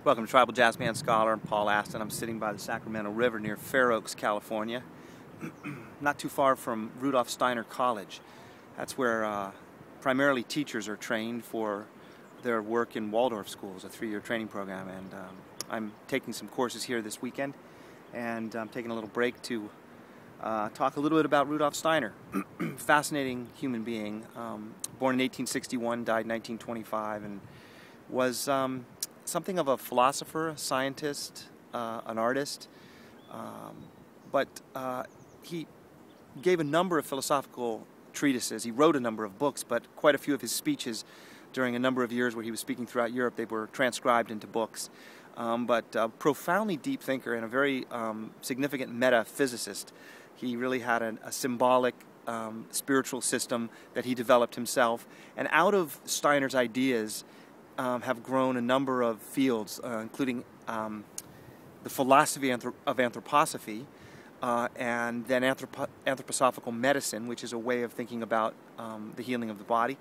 Welcome to Tribal Jazzman Scholar. I'm Paul Aston. I'm sitting by the Sacramento River near Fair Oaks, California, not too far from Rudolf Steiner College. That's where primarily teachers are trained for their work in Waldorf schools, a 3-year training program. And I'm taking some courses here this weekend, and I'm taking a little break to talk a little bit about Rudolf Steiner. Fascinating human being, born in 1861, died in 1925, and was something of a philosopher, a scientist, an artist, but he gave a number of philosophical treatises. He wrote a number of books, but quite a few of his speeches during a number of years where he was speaking throughout Europe, they were transcribed into books. But a profoundly deep thinker and a very significant metaphysicist. He really had a symbolic spiritual system that he developed himself. And out of Steiner's ideas have grown a number of fields, including the philosophy of Anthroposophy, and then Anthroposophical medicine, which is a way of thinking about the healing of the body.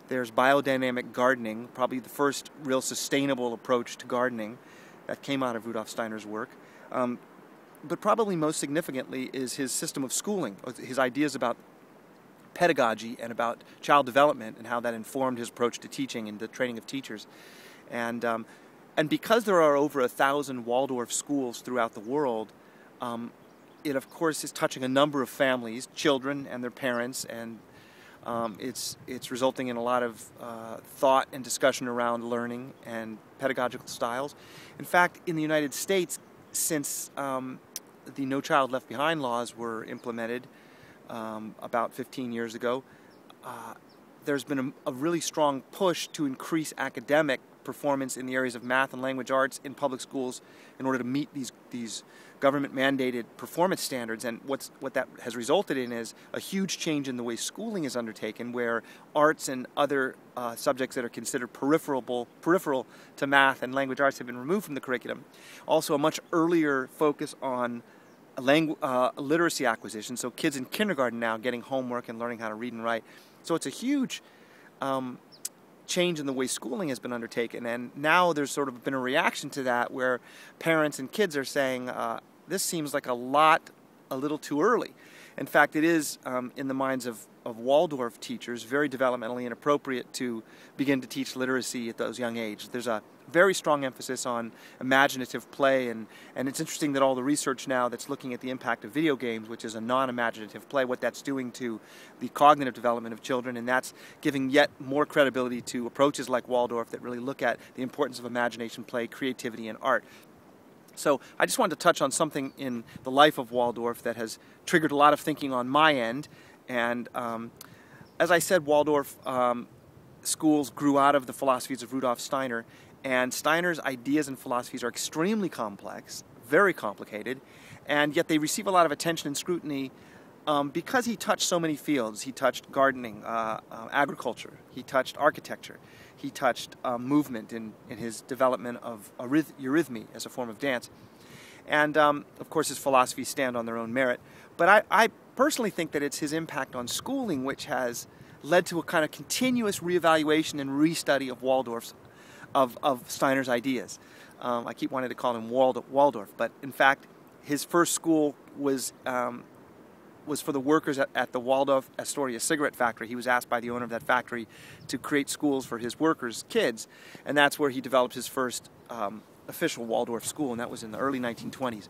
There's biodynamic gardening, probably the first real sustainable approach to gardening that came out of Rudolf Steiner's work. But probably most significantly is his system of schooling, his ideas about pedagogy and about child development and how that informed his approach to teaching and the training of teachers. And because there are over 1,000 Waldorf schools throughout the world, it of course is touching a number of families, children and their parents, and it's resulting in a lot of thought and discussion around learning and pedagogical styles. In fact, in the United States, since the No Child Left Behind laws were implemented about 15 years ago, there's been a really strong push to increase academic performance in the areas of math and language arts in public schools in order to meet these government-mandated performance standards. And what that has resulted in is a huge change in the way schooling is undertaken, where arts and other subjects that are considered peripheral to math and language arts have been removed from the curriculum. Also, a much earlier focus on literacy acquisition, so kids in kindergarten now getting homework and learning how to read and write. So it's a huge change in the way schooling has been undertaken, and now there's sort of been a reaction to that where parents and kids are saying, this seems like a little too early. In fact, it is, in the minds of Waldorf teachers, very developmentally inappropriate to begin to teach literacy at those young ages. There's a very strong emphasis on imaginative play, and it's interesting that all the research now that's looking at the impact of video games, which is a non-imaginative play, what that's doing to the cognitive development of children, and that's giving yet more credibility to approaches like Waldorf that really look at the importance of imagination, play, creativity, and art. So I just wanted to touch on something in the life of Waldorf that has triggered a lot of thinking on my end. And as I said, Waldorf schools grew out of the philosophies of Rudolf Steiner, and Steiner's ideas and philosophies are extremely complex, very complicated, and yet they receive a lot of attention and scrutiny because he touched so many fields. He touched gardening, agriculture, he touched architecture, he touched movement in his development of eurythmy as a form of dance. And of course his philosophies stand on their own merit. But I personally think that it's his impact on schooling which has led to a kind of continuous reevaluation and restudy of of Steiner's ideas. I keep wanting to call him Waldorf, but in fact his first school was for the workers at the Waldorf Astoria cigarette factory. He was asked by the owner of that factory to create schools for his workers' kids, and that's where he developed his first official Waldorf school, and that was in the early 1920s.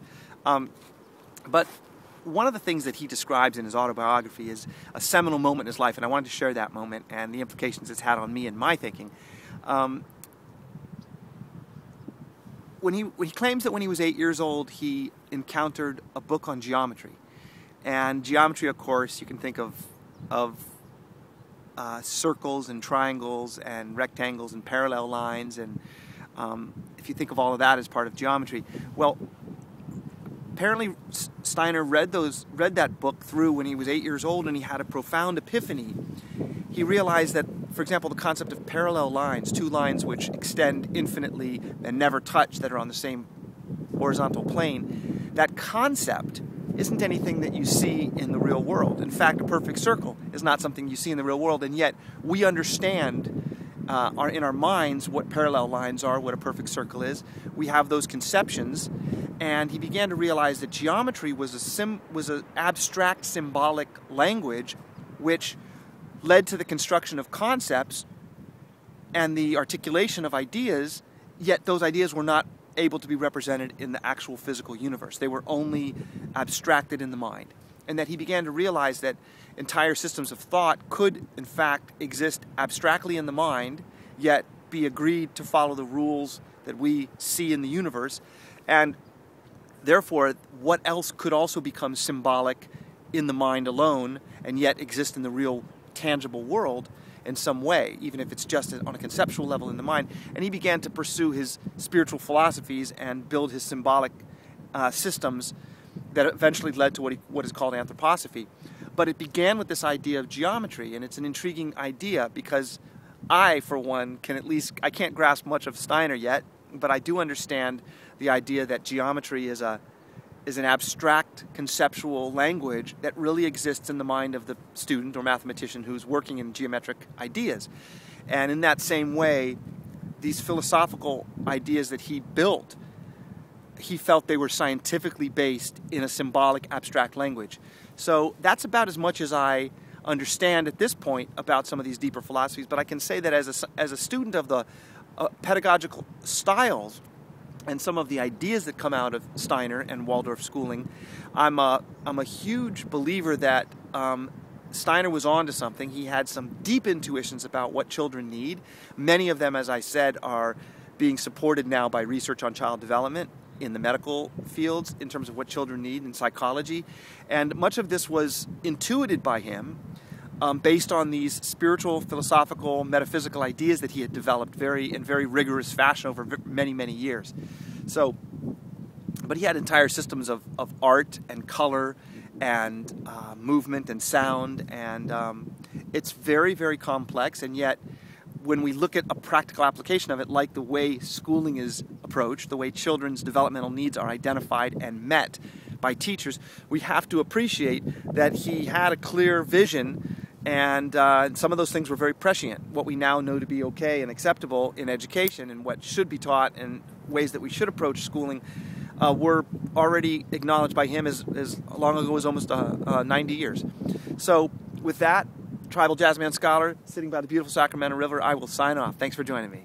But one of the things that he describes in his autobiography is a seminal moment in his life, and I wanted to share that moment and the implications it's had on me and my thinking. When he claims that when he was 8 years old, he encountered a book on geometry. And geometry, of course, you can think of circles and triangles and rectangles and parallel lines, and if you think of all of that as part of geometry, well, apparently Steiner read that book through when he was 8 years old, and he had a profound epiphany. He realized that, for example, the concept of parallel lines, two lines which extend infinitely and never touch, that are on the same horizontal plane, that concept isn't anything that you see in the real world. In fact, a perfect circle is not something you see in the real world, and yet we understand are in our minds what parallel lines are, what a perfect circle is. We have those conceptions, and he began to realize that geometry was an abstract symbolic language which led to the construction of concepts and the articulation of ideas, yet those ideas were not able to be represented in the actual physical universe. They were only abstracted in the mind. And that he began to realize that entire systems of thought could, in fact, exist abstractly in the mind, yet be agreed to follow the rules that we see in the universe. And therefore, what else could also become symbolic in the mind alone and yet exist in the real tangible world in some way, even if it's just on a conceptual level in the mind. And he began to pursue his spiritual philosophies and build his symbolic systems that eventually led to what is called Anthroposophy. But it began with this idea of geometry, and it's an intriguing idea because I, for one, I can't grasp much of Steiner yet, but I do understand the idea that geometry is an abstract conceptual language that really exists in the mind of the student or mathematician who's working in geometric ideas. And in that same way, these philosophical ideas that he built, he felt they were scientifically based in a symbolic abstract language. So that's about as much as I understand at this point about some of these deeper philosophies, but I can say that as a student of the pedagogical styles and some of the ideas that come out of Steiner and Waldorf schooling, I'm a huge believer that Steiner was onto something. He had some deep intuitions about what children need. Many of them, as I said, are being supported now by research on child development in the medical fields in terms of what children need in psychology. And much of this was intuited by him based on these spiritual, philosophical, metaphysical ideas that he had developed in very rigorous fashion over many, many years. So, but he had entire systems of art and color and movement and sound, and it's very, very complex, and yet when we look at a practical application of it, like the way schooling is approached, the way children's developmental needs are identified and met by teachers, we have to appreciate that he had a clear vision, and some of those things were very prescient. What we now know to be okay and acceptable in education and what should be taught and ways that we should approach schooling were already acknowledged by him as long ago as almost 90 years. So with that, tribal jazzman scholar sitting by the beautiful Sacramento River, I will sign off. Thanks for joining me.